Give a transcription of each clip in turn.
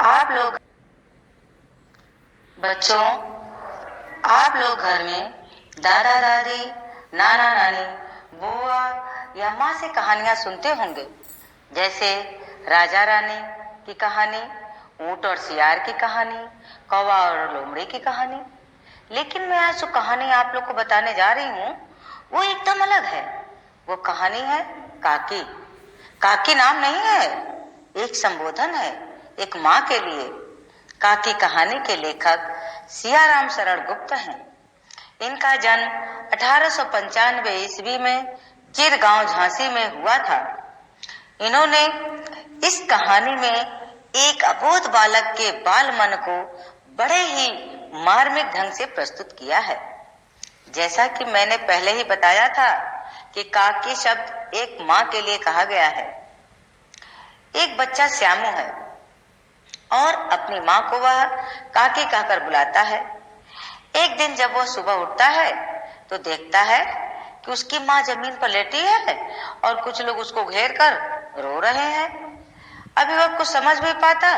आप लोग बच्चों, आप लोग घर में दादा दादी, नाना नानी, बुआ या माँ से कहानियां सुनते होंगे, जैसे राजा रानी की कहानी, ऊंट और सियार की कहानी, कौवा और लोमड़ी की कहानी। लेकिन मैं आज जो कहानी आप लोग को बताने जा रही हूँ वो एकदम अलग है। वो कहानी है काकी। काकी नाम नहीं है, एक संबोधन है एक माँ के लिए। काकी कहानी के लेखक सियाराम शरण गुप्त हैं। इनका जन्म 1895 ईस्वी में चिरगांव झांसी में हुआ था। इन्होंने इस कहानी में एक अबोध बालक के बाल मन को बड़े ही मार्मिक ढंग से प्रस्तुत किया है। जैसा कि मैंने पहले ही बताया था कि काकी शब्द एक माँ के लिए कहा गया है। एक बच्चा श्यामू है और अपनी माँ को वह काकी कहकर बुलाता है। एक दिन जब वह सुबह उठता है तो देखता है कि उसकी माँ जमीन पर लेटी है और कुछ लोग उसको घेर कर रो रहे हैं। अभी वह कुछ समझ नहीं पाता,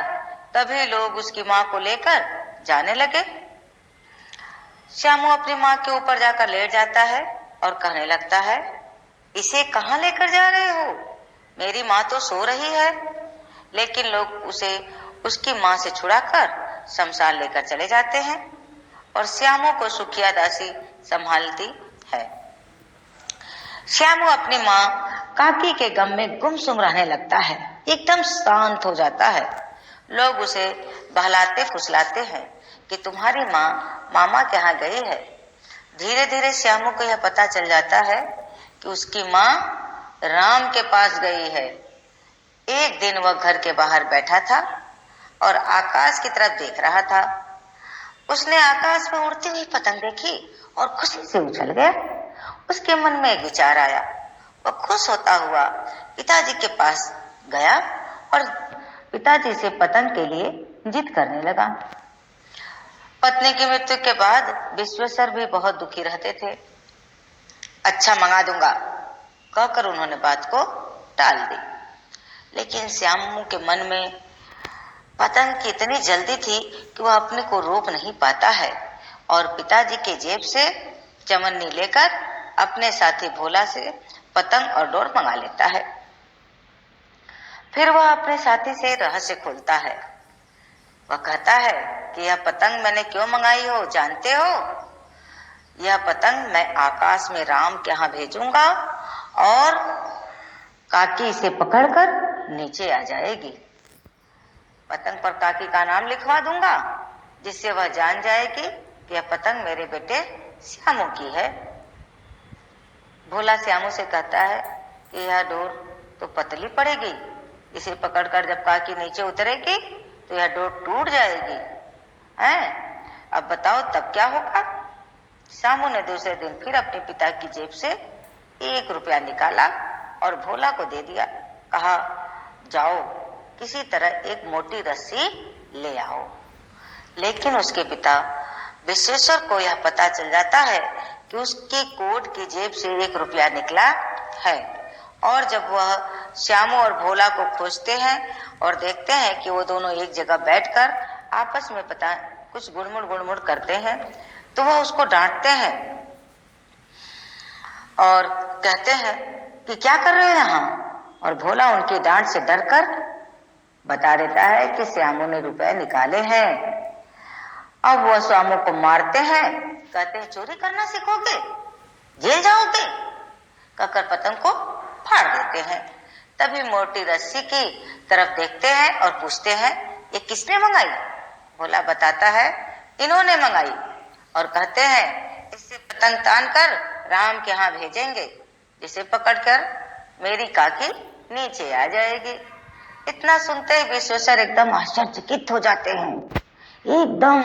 तभी लोग उसकी माँ को लेकर जाने लगे। श्यामू अपनी माँ के ऊपर जाकर लेट जाता है और कहने लगता है, इसे कहाँ लेकर जा रहे हो? मेरी माँ तो सो रही है। लेकिन लोग उसे उसकी माँ से छुड़ाकर शमशान लेकर चले जाते हैं और श्यामू को सुखिया दासी संभालती है। श्यामू अपनी माँ काकी के गम में गुमसुम रहने लगता है, एकदम शांत हो जाता है। लोग उसे बहलाते फुसलाते हैं कि तुम्हारी माँ मामा के यहाँ गई है। धीरे धीरे श्यामू को यह पता चल जाता है कि उसकी माँ राम के पास गई है। एक दिन वह घर के बाहर बैठा था और आकाश की तरफ देख रहा था। उसने आकाश में उड़ती हुई पतंग देखी और खुशी से उछल गया। उसके मन में एक विचार आया। वह खुश होता हुआ पिताजी के पास गया और पिताजी से पतंग के लिए जिद करने लगा। पत्नी की मृत्यु के बाद विश्वेश्वर भी बहुत दुखी रहते थे। अच्छा, मंगा दूंगा कहकर उन्होंने बात को टाल दी। लेकिन श्यामू के मन में पतंग की इतनी जल्दी थी कि वह अपने को रोक नहीं पाता है और पिताजी के जेब से चमन्नी लेकर अपने साथी भोला से पतंग और डोर मंगा लेता है। फिर वह अपने साथी से रहस्य खोलता है। वह कहता है कि यह पतंग मैंने क्यों मंगाई हो जानते हो? यह पतंग मैं आकाश में राम के यहाँ भेजूंगा और काकी इसे पकड़कर नीचे आ जाएगी। पतंग पर काकी का नाम लिखवा दूंगा, जिससे वह जान जाएगी कि यह पतंग मेरे बेटे श्यामू की है। भोला श्यामू से कहता है कि यह डोर तो पतली पड़ेगी, इसे पकड़कर जब काकी नीचे उतरेगी तो यह डोर टूट जाएगी। हैं? अब बताओ तब क्या होगा? श्यामू ने दूसरे दिन फिर अपने पिता की जेब से 1 रुपया निकाला और भोला को दे दिया। कहा, जाओ किसी तरह एक मोटी रस्सी ले आओ। लेकिन उसके पिता विश्वेश्वर को यह पता चल जाता है कि उसकी कोट की जेब से 1 रुपया निकला है। और जब वह श्यामू और भोला को खोजते हैं और देखते हैं कि वो दोनों एक जगह बैठकर आपस में पता कुछ गुड़मुड़ करते हैं, तो वह उसको डांटते हैं और कहते हैं कि क्या कर रहे हो यहाँ? और भोला उनकी डांट से डरकर बता देता है कि श्यामू ने रुपए निकाले हैं। अब वह श्यामू को मारते हैं, कहते हैं चोरी करना सीखोगे, जेल जाओगे, कहकर पतंग को फाड़ देते हैं। तभी मोटी रस्सी की तरफ देखते हैं और पूछते हैं, ये किसने मंगाई? भोला बताता है, इन्होंने मंगाई, और कहते हैं इससे पतंग तान कर राम के यहाँ भेजेंगे, जिसे पकड़कर मेरी काकी नीचे आ जाएगी। इतना सुनते ही विश्वेश्वर एकदम आश्चर्यचकित हो जाते हैं एकदम,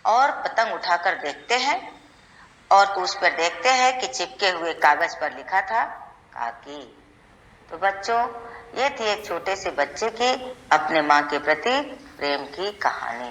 और पतंग उठाकर देखते हैं और उस पर देखते हैं कि चिपके हुए कागज पर लिखा था काकी। तो बच्चों, ये थी एक छोटे से बच्चे की अपने माँ के प्रति प्रेम की कहानी।